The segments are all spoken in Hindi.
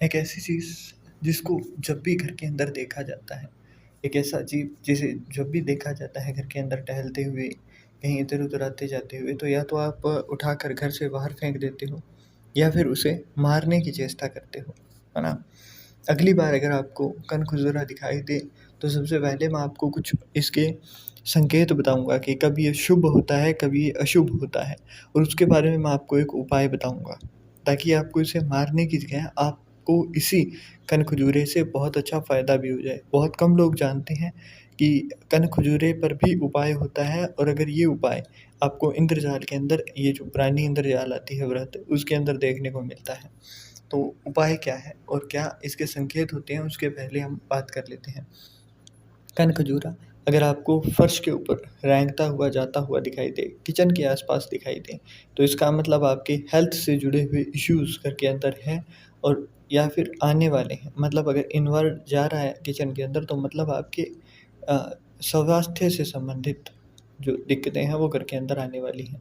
एक ऐसी चीज़ जिसको जब भी घर के अंदर देखा जाता है, एक ऐसा जीव जिसे जब भी देखा जाता है घर के अंदर टहलते हुए, कहीं इधर-उधर आते-जाते हुए, तो या तो आप उठाकर घर से बाहर फेंक देते हो या फिर उसे मारने की चेष्टा करते हो, है ना? अगली बार अगर आपको कनखुजूरा दिखाई दे, तो सबसे पहले मैं आपको कुछ इसके संकेत बताऊँगा कि कब ये शुभ होता है, कब ये अशुभ होता है और उसके बारे में मैं आपको एक उपाय बताऊँगा, ताकि आपको इसे मारने की जगह आपको इसी कनखजूरे से बहुत अच्छा फ़ायदा भी हो जाए। बहुत कम लोग जानते हैं कि कनखजूरे पर भी उपाय होता है और अगर ये उपाय आपको इंद्रजाल के अंदर, ये जो पुरानी इंद्रजाल आती है व्रत, उसके अंदर देखने को मिलता है। तो उपाय क्या है और क्या इसके संकेत होते हैं, उसके पहले हम बात कर लेते हैं। कनखजूरा अगर आपको फर्श के ऊपर रेंगता हुआ जाता हुआ दिखाई दे, किचन के आसपास दिखाई दे, तो इसका मतलब आपके हेल्थ से जुड़े हुए इश्यूज़ घर के अंदर हैं और या फिर आने वाले हैं। मतलब अगर इन्वर्ट जा रहा है किचन के अंदर, तो मतलब आपके अ, स्वास्थ्य से संबंधित जो दिक्कतें हैं वो घर के अंदर आने वाली हैं।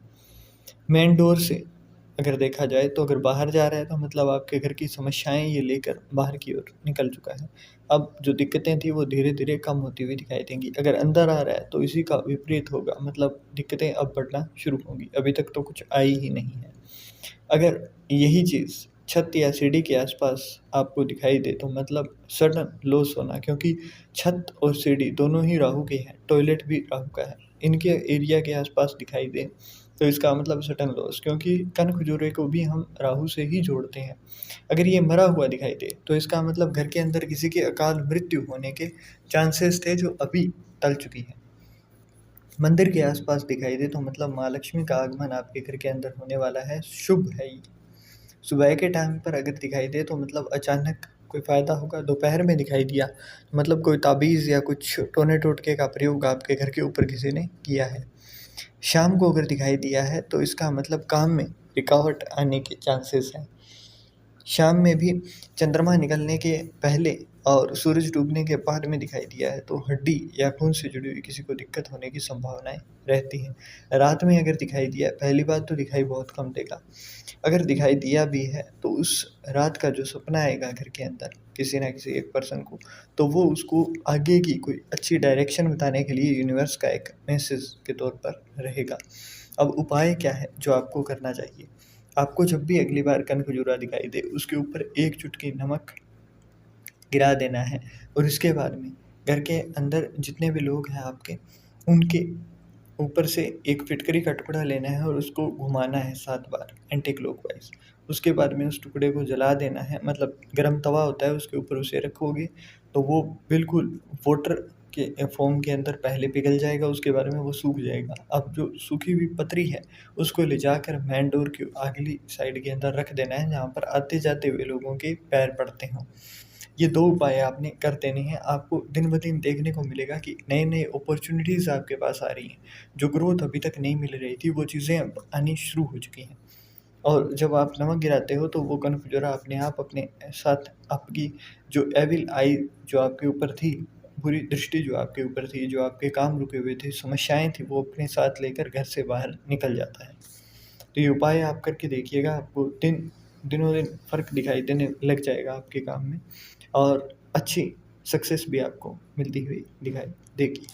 मेन डोर से अगर देखा जाए, तो अगर बाहर जा रहा है तो मतलब आपके घर की समस्याएँ ये लेकर बाहर की ओर निकल चुका है। अब जो दिक्कतें थी वो धीरे-धीरे कम होती हुई दिखाई देंगी। अगर अंदर आ रहा है तो इसी का विपरीत होगा, मतलब दिक्कतें अब बढ़ना शुरू होंगी। अभी तक तो कुछ आई ही नहीं है। अगर यही चीज़ छत या सीढ़ी के आसपास आपको दिखाई दे, तो मतलब सडन लॉस होना, क्योंकि छत और सीढ़ी दोनों ही राहु के हैं, टॉयलेट भी राहु का है। इनके एरिया के आसपास दिखाई दे, तो इसका मतलब सडन लॉस, क्योंकि कनखजूरे को भी हम राहु से ही जोड़ते हैं। अगर ये मरा हुआ दिखाई दे, तो इसका मतलब घर के अंदर किसी की अकाल मृत्यु होने के चांसेस थे जो अभी टल चुकी है। मंदिर के आसपास दिखाई दे, तो मतलब माँ लक्ष्मी का आगमन आपके घर के अंदर होने वाला है, शुभ है ये। सुबह के टाइम पर अगर दिखाई दे, तो मतलब अचानक कोई फ़ायदा होगा। दोपहर में दिखाई दिया, तो मतलब कोई ताबीज़ या कुछ टोने-टोटके का प्रयोग आपके घर के ऊपर किसी ने किया है। शाम को अगर दिखाई दिया है, तो इसका मतलब काम में रुकावट आने के चांसेस हैं। शाम में भी चंद्रमा निकलने के पहले और सूरज डूबने के बाद में दिखाई दिया है, तो हड्डी या खून से जुड़ी हुई किसी को दिक्कत होने की संभावनाएँ रहती हैं। रात में अगर दिखाई दिया, पहली बात तो दिखाई बहुत कम देगा। अगर दिखाई दिया भी है, तो उस रात का जो सपना आएगा घर के अंदर किसी न किसी एक पर्सन को, तो वो उसको आगे की कोई अच्छी डायरेक्शन बताने के लिए यूनिवर्स का एक मैसेज के तौर पर रहेगा। अब उपाय क्या है जो आपको करना चाहिए? आपको जब भी अगली बार कनखजूरा दिखाई दे, उसके ऊपर 1 चुटकी नमक गिरा देना है और इसके बाद में घर के अंदर जितने भी लोग हैं आपके, उनके ऊपर से एक फिटकरी का टुकड़ा लेना है और उसको घुमाना है 7 बार एंटी क्लॉकवाइज़। उसके बाद में उस टुकड़े को जला देना है, मतलब गरम तवा होता है, उसके ऊपर उसे रखोगे, तो वो बिल्कुल वाटर के फ़ॉर्म के अंदर पहले पिघल जाएगा, उसके बाद में वो सूख जाएगा। अब जो सूखी हुई पतरी है, उसको ले जाकर मेन डोर की अगली साइड के अंदर रख देना है, जहाँ पर आते-जाते हुए लोगों के पैर पड़ते हों। ये 2 उपाय आपने कर देने हैं, आपको दिन-ब-दिन देखने को मिलेगा कि नए-नए अपॉर्च्युनिटीज़ आपके पास आ रही हैं। जो ग्रोथ अभी तक नहीं मिल रही थी, वो चीज़ें अब आनी शुरू हो चुकी हैं। और जब आप नमक गिराते हो, तो वो कनखजूरा अपने आप अपने साथ आपकी जो एविल आई जो आपके ऊपर थी, बुरी दृष्टि जो आपके ऊपर थी, जो आपके काम रुके हुए थे, समस्याएँ थी, वो अपने साथ लेकर घर से बाहर निकल जाता है। तो ये उपाय आप करके देखिएगा, आपको दिनों-दिन फ़र्क दिखाई देने लग जाएगा आपके काम में और अच्छी सक्सेस भी आपको मिलती हुई दिखाई देगी।